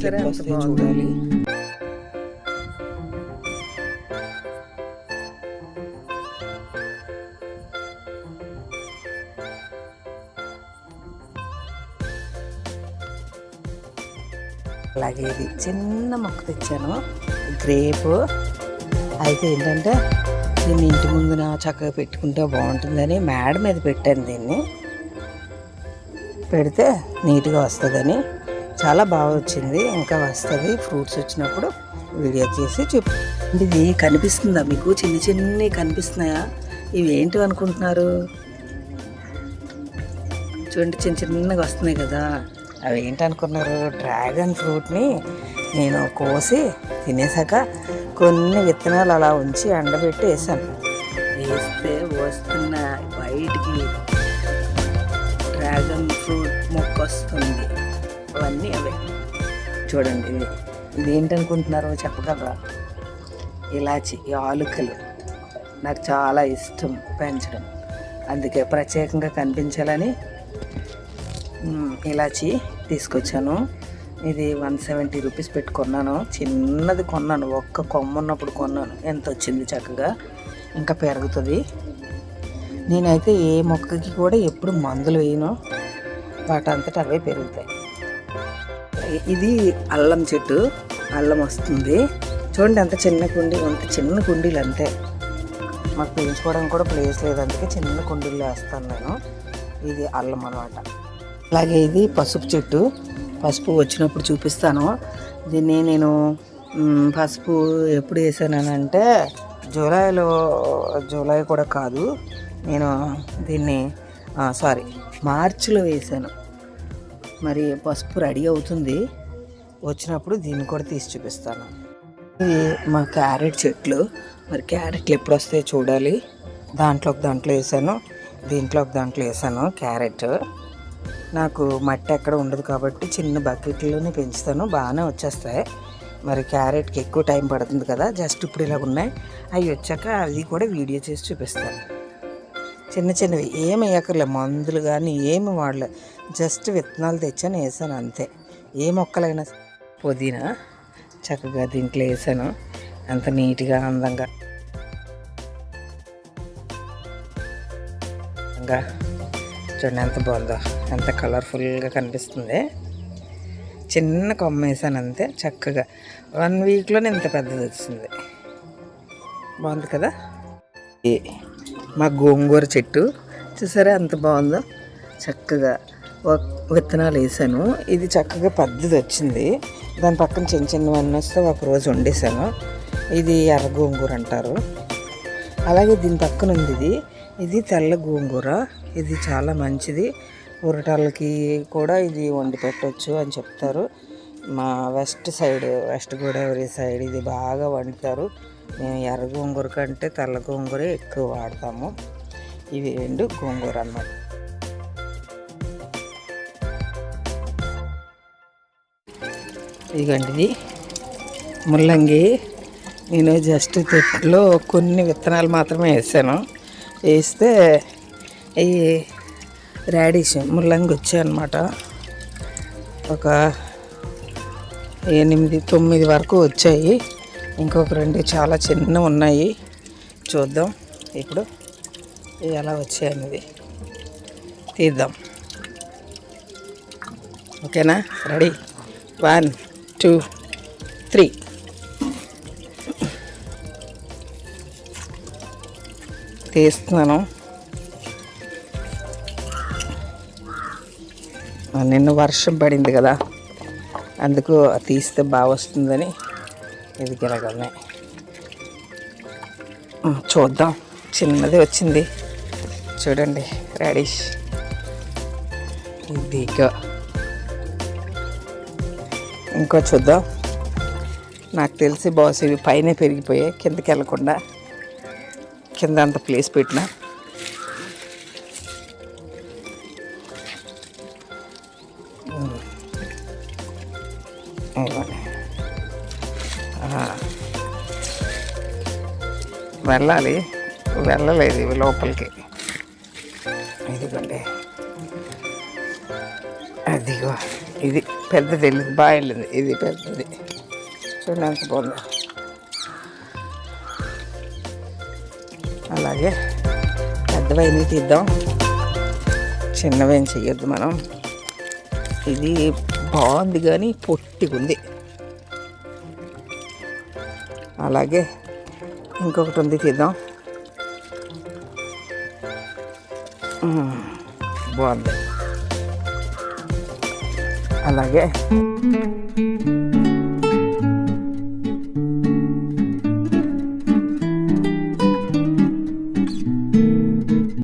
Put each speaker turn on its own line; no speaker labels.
ఎప్పుడు వస్తాయో చూడాలి. అలాగే ఇది చిన్న మొక్క తెచ్చాను, గ్రేప్. అయితే ఏంటంటే దీన్ని ఇంటి ముందున చక్కగా పెట్టుకుంటే బాగుంటుందని మేడ మీద పెట్టాను. దీన్ని పెడితే నీట్గా వస్తుందని. చాలా బాగా వచ్చింది, ఇంకా వస్తుంది. ఫ్రూట్స్ వచ్చినప్పుడు వీడియో చేసి చెప్పు. ఇది కనిపిస్తుందా మీకు? చిన్నవి కనిపిస్తున్నాయా? ఇవి ఏంటి అనుకుంటున్నారు? చూడండి, చిన్నగా వస్తున్నాయి కదా. అవి ఏంటనుకున్నారు? డ్రాగన్ ఫ్రూట్ని నేను కోసి తినేసాక కొన్ని విత్తనాలు అలా ఉంచి ఎండబెట్టి వేసాను. వేస్తే వస్తున్న బయటికి డ్రాగన్ ఫ్రూట్ మొక్క వస్తుంది. అవన్నీ అవే. చూడండి, ఇది ఏంటనుకుంటున్నారో చెప్పగలరా? ఇలాచి, యాలకులు నాకు చాలా ఇష్టం పెంచడం. అందుకే ప్రత్యేకంగా కనిపించాలని ఇలాచి తీసుకొచ్చాను. ఇది 170 రూపీస్ పెట్టి కొన్నాను. చిన్నది కొన్నాను, ఒక్క కొమ్మ ఉన్నప్పుడు కొన్నాను. ఎంత వచ్చింది చక్కగా, ఇంకా పెరుగుతుంది. నేనైతే ఏ మొక్కకి కూడా ఎప్పుడు మందులు వేయను, వాటంతటా అవే పెరుగుతాయి. ఇది అల్లం చెట్టు, అల్లం వస్తుంది. చూడండి ఎంత చిన్న కుండీ, అంత చిన్న కుండీలు అంతే. మాకు పెంచుకోవడానికి కూడా ప్లేస్ లేదు, అందుకే చిన్న కుండీలు వేస్తాను నేను. ఇది అల్లం అన్నమాట. అలాగే ఇది పసుపు చెట్టు. పసుపు వచ్చినప్పుడు చూపిస్తాను. దీన్ని నేను పసుపు ఎప్పుడు వేసానంటే జూలై కూడా కాదు, నేను దీన్ని మార్చిలో వేసాను. మరి పసుపు రెడీ అవుతుంది, వచ్చినప్పుడు దీన్ని కూడా తీసి చూపిస్తాను. ఇది మా క్యారెట్ చెట్లు. మరి క్యారెట్లు ఎప్పుడు వస్తాయో చూడాలి. దాంట్లో వేసాను, దీంట్లో వేసాను క్యారెట్. నాకు మట్టి ఎక్కడ ఉండదు కాబట్టి చిన్న బకెట్లోనే పెంచుతాను, బాగానే వచ్చేస్తాయి. మరి క్యారెట్కి ఎక్కువ టైం పడుతుంది కదా, జస్ట్ ఇప్పుడు ఇలా ఉన్నాయి. అవి వచ్చాక అవి కూడా వీడియో చేసి చూపిస్తాను. చిన్నవి ఏమి వేయకర్లే, మందులు కానీ ఏమి వాడలే, జస్ట్ విత్తనాలు తెచ్చాను, వేసాను అంతే. ఏ మొక్కలైనా పుదీనా చక్కగా దీంట్లో వేసాను, అంత నీట్గా అందంగా. చూడండి ఎంత బాగుందో, ఎంత కలర్ఫుల్గా కనిపిస్తుంది. చిన్న కొమ్మ వేసాను అంతే, చక్కగా 1 వీక్లోనే ఇంత పెద్దది వచ్చింది. బాగుంది కదా. మా గోంగూర చెట్టు చూసారా ఎంత బాగుందో, చక్కగా విత్తనాలు వేసాను. ఇది చక్కగా పెద్దది వచ్చింది. దాని పక్కన చిన్నవన్నీ వస్తే ఒకరోజు వండేసాను. ఇది ఎర్ర గోంగూర అంటారు. అలాగే దీని పక్కన ఉంది ఇది తెల్ల గోంగూర. ఇది చాలా మంచిది, ఊరటాలకి కూడా ఇది వండి పెట్టవచ్చు అని చెప్తారు. మా వెస్ట్ గోదావరి సైడ్ ఇది బాగా వండుతారు. మేము ఎర్ర గోంగూర కంటే తెల్ల గోంగూర ఎక్కువ వాడతాము. ఇవి 2 గోంగూర అన్నమాట. ఇదిగోండి, ఇది ముల్లంగి. నేను జస్ట్ చెట్లో కొన్ని విత్తనాలు మాత్రమే వేసాను. వేస్తే ఈ రాడిష్ ముల్లంగి వచ్చాయన్నమాట. ఒక 8-9 వరకు వచ్చాయి. ఇంకొక 2 చాలా చిన్నవి ఉన్నాయి. చూద్దాం ఇప్పుడు ఎలా వచ్చాయనేది తీద్దాం. ఓకేనా? రెడీ? 1 2 3. తీస్తున్నాను. నిన్న వర్షం పడింది కదా, అందుకు తీస్తే బాగా వస్తుందని ఇది గిలగలనే. చూద్దాం, చిన్నది వచ్చింది చూడండి, రాడిష్. ఇదిగో ఇంకో చూద్దాం. నాకు తెలిసి బాస్ ఇవి పైన పెరిగిపోయాయి, కిందకి వెళ్ళకుండా. కింద అంత ప్లేస్ పెట్టిన. వెళ్ళలేదు ఇవి లోపలికి. ఇదిగోండి, అదిగో ఇది పెద్దది వెళ్ళింది, బాగా వెళ్ళింది. ఇది పెద్దది చూడండి ఎంత బాగుందో. అలాగే పెద్దవైన తీద్దాం, చిన్నవేం చెయ్యొద్దు మనం. ఇది బాగుంది కానీ పొట్టిగా ఉంది. అలాగే ఇంకొకటి ఉంది, తీద్దాం. బాగుంది. అలాగే